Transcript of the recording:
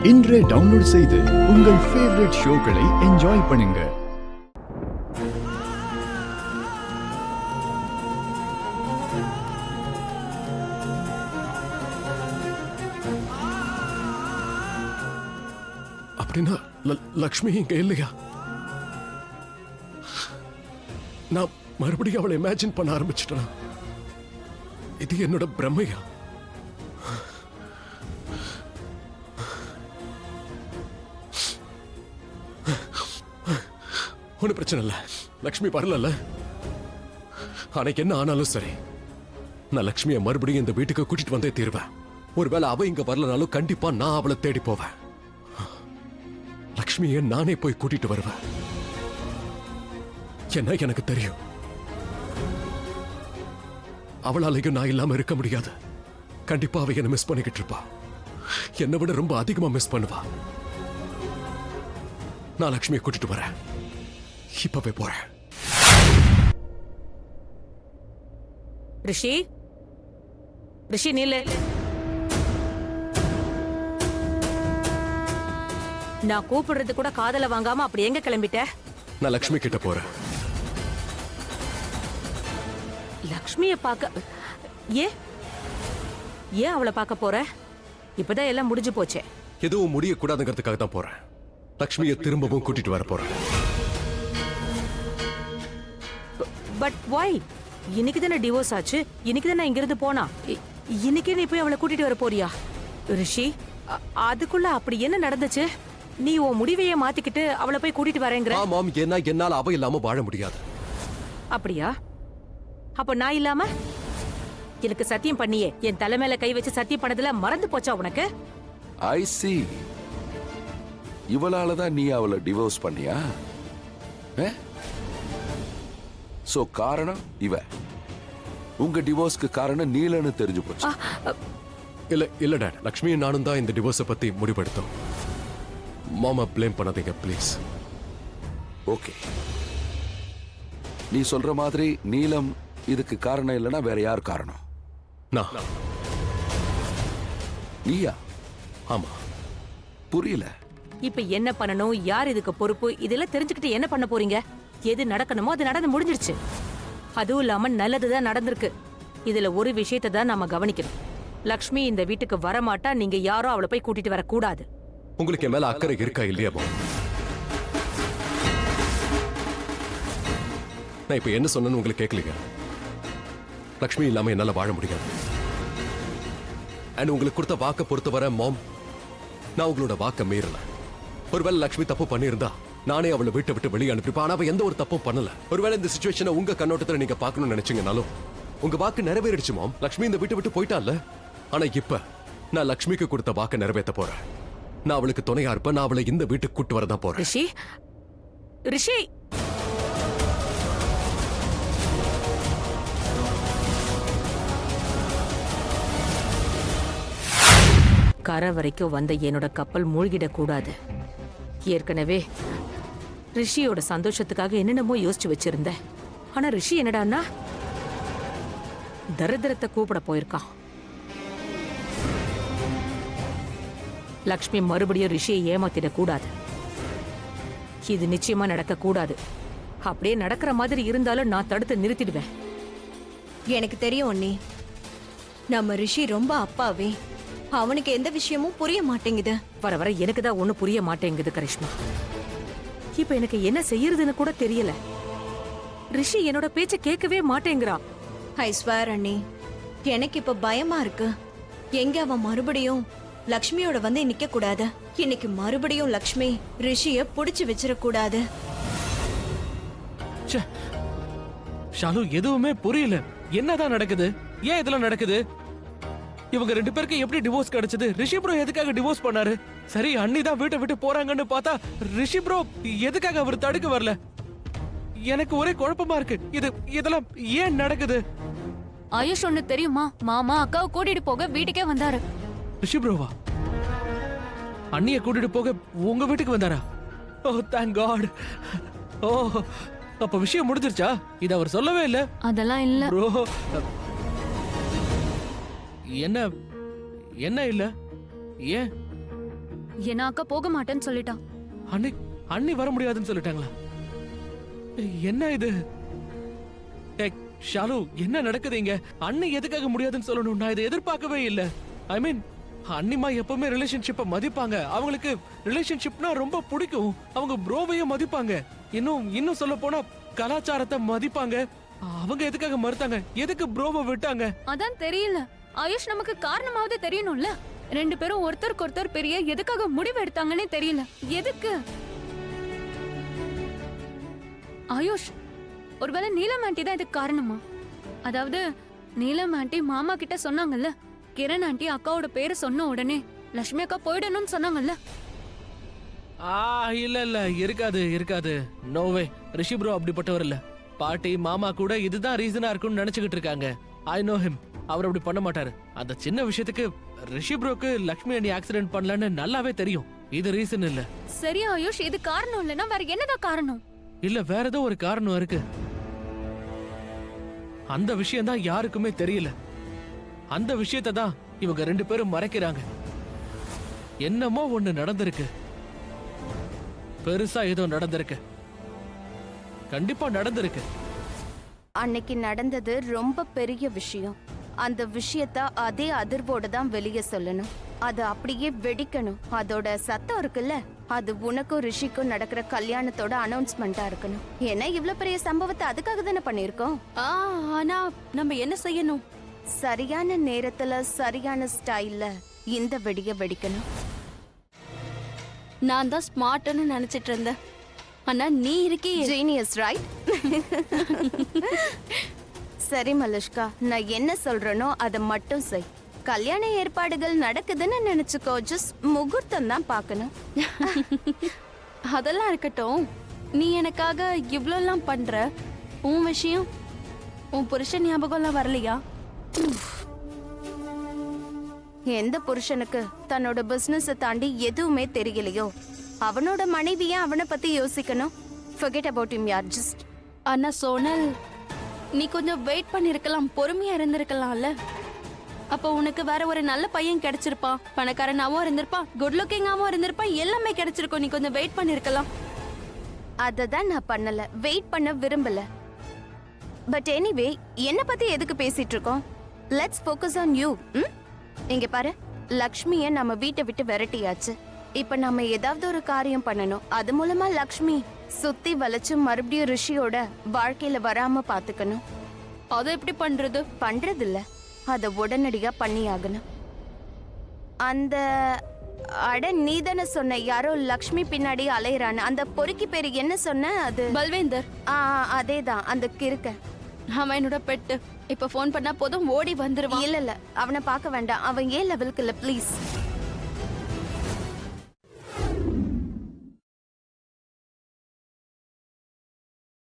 இன்றே டவுன்லோட் செய்து உங்கள் ஃபேவரட் ஷோக்களை என்ஜாய் பண்ணுங்க. அப்படின்னா லக்ஷ்மி இங்க இல்லையா? நான் மறுபடியும் அவளை இமேஜின் பண்ண ஆரம்பிச்சிட்டேன். இது என்னோட பிரம்மையா? ஒன்னும் பிரச்சனை இல்ல, லக்ஷ்மி வரல. அன்னைக்கு என்ன ஆனாலும் சரி, நான் லக்ஷ்மியை மறுபடியும் இந்த வீட்டுக்கு கூட்டிட்டு வந்தே தீருவேன். ஒருவேளை அவ இங்க வரலனாலும் கண்டிப்பா நான் அவளை தேடி போவேன். லக்ஷ்மியை நானே போய் கூட்டிட்டு வருவேன். என்ன எனக்கு தெரியும், அவளாலையும் நான் இல்லாம இருக்க முடியாது. கண்டிப்பா அவ என்ன மிஸ் பண்ணிக்கிட்டு இருப்பா. என்னை விட ரொம்ப அதிகமா மிஸ் பண்ணுவா. நான் லக்ஷ்மியை கூட்டிட்டு வரேன். இப்பவே போறேன். ரிஷி, ரிஷி நீல, நான் கூப்பிடுறது கூட காதல வாங்காம அப்படி எங்க கிளம்பிட்ட? நான் லக்ஷ்மி கிட்ட போறேன். லக்ஷ்மிய பார்க்க? ஏன் அவளை பார்க்க போற? இப்பதான் எல்லாம் முடிஞ்சு போச்சே. எதுவும் முடிய கூடாதுங்கிறதுக்காக தான் போறேன். லக்ஷ்மியை திரும்பவும் கூட்டிட்டு வர போறேன். But why? இன்னைக்கு தானே டிவோர்ஸ் ஆச்சு. இன்னைக்கு தானே இங்க இருந்து போனா. இன்னைக்கே நீ போய் அவளை கூட்டிட்டு வர போறியா? ரிஷி, அதுக்குள்ள அப்படி என்ன நடந்துச்சு? நீ உன் முடிவையே மாத்திக்கிட்டு அவளை போய் கூட்டிட்டு வரேங்கிற? ஆமாம், ஏன்னா என்னால அவ இல்லாம வாழ முடியாது. அப்படியா? அப்ப நான் இல்லாம? எனக்கு சத்தியம் பண்ணியே, என் தலைமையில கை வச்சு சத்தியம் பண்ணதுல மறந்து போச்சா உனக்கு? ஐ see. இவளாலதான் நீ அவளை டிவோர்ஸ் பண்ணியா? சோ காரணம் இவ. உங்க டிவோர்ஸ்க்கு காரணம் நீலன்னு தெரிஞ்சு போச்சு. இல்ல டாட், லக்ஷ்மியும் நானும் தான் இந்த டிவோர்ஸை பத்தி முடிவெடுத்தோம். மாமா ப்ளேம் பண்ணாதீங்க ப்ளீஸ். ஓகே, நீ சொல்ற மாதிரி நீலம் இதுக்கு காரணம் இல்லைன்னா வேற யார் காரணம்? நான். நீயா? ஆமா. புரியல. இப்ப என்ன பண்ணணும், யார் இதுக்கு பொறுப்பு, இதெல்லாம் தெரிஞ்சுக்கிட்டு என்ன பண்ண போறீங்க? எது நடக்கணுமோ அது நடந்து முடிஞ்சிருச்சு. அதுவும் இல்லாம நல்லதுதான் நடந்திருக்கு. இதுல ஒரு விஷயத்தை தான் நாம கவனிக்கணும். லக்ஷ்மி இந்த வீட்டுக்கு வரமாட்டா. நீங்க யாரும் அவளை போய் கூட்டிட்டு வரக்கூடாது. உங்களுக்கு என் மேல அக்கறை இருக்கா இல்லையா? நான் இப்ப என்ன சொன்னேன்னு உங்களுக்கு கேட்கலீங்க. லக்ஷ்மி இல்லாம என்னால வாழ முடியாது. அண்ட் உங்களுக்கு கொடுத்த வாக்க பொறுத்தவரை மாம், நான் உங்களோட வாக்க மீறல. ஒருவேளை லக்ஷ்மி தப்பு பண்ணியிருந்தா நானே அவளை வீட்டை விட்டு வெளியே அனுப்பிப்பேன். ஆனா அவ எந்த ஒரு தப்பும் பண்ணல. ஒருவேளை இந்த சிச்சுவேஷனை உங்க கண்ணோட்டத்துல நீங்க பார்க்கணும்னு நினைச்சீங்கனாலும் உங்க வாக்கு நிறைவேறிடுச்சு மாம். லக்ஷ்மி இந்த வீட்டை விட்டு போயிட்டால. ஆனா இப்ப நான் லக்ஷ்மிக்கு கொடுத்த வாக்க நிறைவேற்ற போறேன். நான் அவளுக்கு துணையா இருப்பேன். நான் அவளை இந்த வீட்டுக்கு கூட்டு வரதான் போறேன். ரிஷி, ரிஷி, கரை வரைக்கும் வந்த என்னோட கப்பல் மூழ்கிடக் கூடாது. ஏற்கனவே ரிஷியோட சந்தோஷத்துக்காக என்னென்னமோ யோசிச்சு வச்சிருந்தேன். ஆனா ரிஷி என்னடான்னா தரித்திரத்தை கூப்பிட போயிருக்கான். லக்ஷ்மி மறுபடியும் ரிஷியை ஏமாத்திடக் கூடாது. இது நிச்சயமா நடக்க கூடாது. அப்படியே நடக்கிற மாதிரி இருந்தாலும் நான் தடுத்து நிறுத்திடுவேன். எனக்கு தெரியும் அண்ணி, நம்ம ரிஷி ரொம்ப அப்பாவே. அவனுக்கு எந்த விஷயமும் புரிய மாட்டேங்குது. வர வர எனக்கு தான் ஒண்ணு புரிய மாட்டேங்குது கரிஷ்மா. இப்ப எனக்கு என்ன செய்யறதுன்னு கூட தெரியல. ரிஷி என்னோட பேச்ச கேட்கவே மாட்டேங்கிறான். ஐ ஸ்வேர் அண்ணி, எனக்கு இப்ப பயமா இருக்கு. எங்க அவன் மறுபடியும் லக்ஷ்மியோட வந்து நிக்க கூடாது. இன்னைக்கு மறுபடியும் லக்ஷ்மி ரிஷிய புடிச்சு வச்சிடக்கூடாது. ஷாலு, எதுவுமே புரியல. என்னதான் நடக்குது? ஏன் இதெல்லாம் நடக்குது? இவங்க ரெண்டு பேருக்கு எப்படி டிவோர்ஸ் கிடைச்சது? ரிஷி ப்ரோ எதுக்காக டிவோர்ஸ் பண்ணாரு? சரி, அண்ணி தான் வீட்டை விட்டு போறாங்கன்னு பார்த்தா ரிஷி ப்ரோ எதுக்காக அவர் தடுக்க வரல? எனக்கு ஒரே குழப்பமா இருக்கு. இதெல்லாம் ஏன் நடக்குது? ஆயுஷ் ஒண்ணு தெரியுமா? மாமா அக்காவை கூட்டிட்டு போக வீட்டுக்கே வந்தாரு. ரிஷி ப்ரோவா? அண்ணிய கூட்டிட்டு போக உங்க வீட்டுக்கு வந்தாரா? ஓ தேங்க் காட். ஓ, அப்ப விஷயம் முடிஞ்சிருச்சா? இது அவர் சொல்லவே இல்ல. அதெல்லாம் இல்ல ப்ரோ. என்ன என்ன இல்ல? ஏன் ஏன்னா அக்கா போக மாட்டேன்னு சொல்லிட்டான். அண்ணி அண்ணி வர முடியாதுன்னு சொல்லிட்டாங்களா? என்ன இது? ஏய், ஷாலு, என்ன நடக்குது இங்க? அண்ணி எதுக்காக முடியாதுன்னு சொல்லணும்? நான் இதை எதிர்பார்க்கவே இல்ல. ஐ மீன், அண்ணிமா எப்பவுமே ரிலேஷன்ஷிப்பை மதிப்பாங்க. அவங்களுக்கு ரிலேஷன்ஷிப்னா ரொம்ப பிடிக்கும். அவங்க ப்ரோவையும் மதிப்பாங்க. இன்னும் சொல்ல போனா கலாச்சாரத்தை மதிப்பாங்க. அவங்க எதுக்காக மறுத்தாங்க? எதுக்கு ப்ரோவை விட்டாங்க? அதான் தெரியல. ஆயுஷ், நமக்கு காரணமாவது தெரியணும்ல. ரெண்டு பேரும் ஒருத்தருக்கு ஒருத்தர் பெரிய எதுக்காக முடிவு எடுத்தாங்கன்னே தெரியல. எதுக்கு? ஆயுஷ், ஒருவேளை நீலம் ஆண்டி தான் இதுக்கு காரணமா? அதாவது நீலம் ஆண்டி மாமா கிட்ட சொன்னாங்கல்ல, கிரண் ஆண்டி அக்காவோட பேரை சொன்ன உடனே லட்சுமி அக்கா போயிடணும்னு சொன்னாங்கல்ல. இல்ல இருக்காது. நோவே, ரிஷி ப்ரோ அப்படிப்பட்டவர் இல்ல. பாட்டி மாமா கூட இதுதான் ரீசனா இருக்கும்னு நினைச்சுக்கிட்டு இருக்காங்க. I know him. அவர் அப்படி பண்ண மாட்டாரு. அந்த சின்ன விஷயத்துக்கு ரிஷி ப்ரோக்கு லக்ஷ்மி அண்ணி ஆக்சிடென்ட் பண்ணலன்னு நல்லாவே தெரியும். இது ரீசன் இல்ல. சரி ஆயுஷ், இது காரணம் இல்லைன்னா வேற என்னதான் காரணம்? இல்ல, வேற ஏதோ ஒரு காரணம் இருக்கு. அந்த விஷயம் தான் யாருக்குமே தெரியல. அந்த விஷயத்தை தான் இவங்க ரெண்டு பேரும் மறைக்கிறாங்க. என்னமோ ஒண்ணு நடந்திருக்கு. பெருசா ஏதோ நடந்திருக்கு. கண்டிப்பா நடந்திருக்கு. அன்னைக்கு நடந்தது ரொம்ப பெரிய விஷயம். அந்த விஷயத்த அதே அதிர்வோட தான் வெளியே சொல்லணும். அது அப்படியே வெடிக்கணும். அதோட சத்தம் இருக்குல்ல, அது உனக்கும் ரிஷிக்கும் நடக்கிற கல்யாணத்தோட அனௌன்ஸ்மெண்டா இருக்கணும். ஏன்னா இவ்ளோ பெரிய சம்பவத்தை அதுக்காக தானே பண்ணிருக்கோம். ஆனா நம்ம என்ன செய்யணும்? சரியான நேரத்துல சரியான ஸ்டைல்ல இந்த வெடிய வெடிக்கணும். நான் தான் ஸ்மார்ட்னு நினைச்சிட்டு இருந்தேன். ஆனா நீ இருக்கியே ஜீனியஸ், ரைட்? சரி மலுஷ்கா, நான் என்ன சொல்றேனோ அதை மட்டும் செய். கல்யாண ஏற்பாடுகள் நடக்குதுன்னு நினைச்சுக்கோ. ஜஸ்ட் முகூர்த்தம் தான் பார்க்கணும். அதெல்லாம் இருக்கட்டும். நீ எனக்காக இவ்ளோலாம் பண்ற, உன் விஷயம், உன் புருஷன் ஞாபகம்லாம் வரலையா? எந்த புருஷனுக்கு தன்னோட பிசினஸ் தாண்டி எதுவுமே தெரியலையோ அவனோட மனைவியா அவனை பத்தி யோசிக்கணும். forget about him yaar, just. அண்ணா சோனல், நீ கொஞ்சம் வெயிட் பண்ணிருக்கலாம், பொறுமையா இருந்திருக்கலாம்ல. அப்ப உனக்கு வேற ஒரு நல்ல பையன் கிடைச்சிருப்பான். பணக்காரனாவும் இருந்திருப்பான், குட் லுக்கிங்காவும் இருந்திருப்பான், எல்லாமே கிடைச்சிருக்கும். நீ கொஞ்சம் வெயிட் பண்ணிருக்கலாம். அததான் நான் பண்ணல, வெயிட் பண்ண விரும்பல. பட் எனிவே, என்ன பத்தி எதுக்கு பேசிட்டு இருக்கோம்? Let's focus on you. இங்க பாரு, லக்ஷ்மிய நம்ம வீட்டை விட்டு விரட்டியாச்சு. இப்ப நம்ம ஏதாவது ஒரு காரியம் பண்ணணும். அது மூலமா லக்ஷ்மி சுத்தி வளைச்சு மறுபடியும் ரிஷியோட வாழ்க்கையில வராம பாத்துக்கணும். அதை எப்படி பண்றது? பண்றது இல்ல, அத உடனடியா பண்ணி ஆகணும். அந்த நீதானே சொன்ன யாரோ லக்ஷ்மி பின்னாடி அலையறான்னு, அந்த பொறுக்கி பேரு என்ன சொன்ன? அது பல்வேந்தர். அதேதான், அந்த கிறுக்க. அவன் என்னோட பெட்டு. இப்ப போன் பண்ணா போதும் ஓடி வந்துருவான். இல்ல அவனை பார்க்க வேண்டாம். அவன் ஏன் லெவலுக்கு இல்ல, ப்ளீஸ்.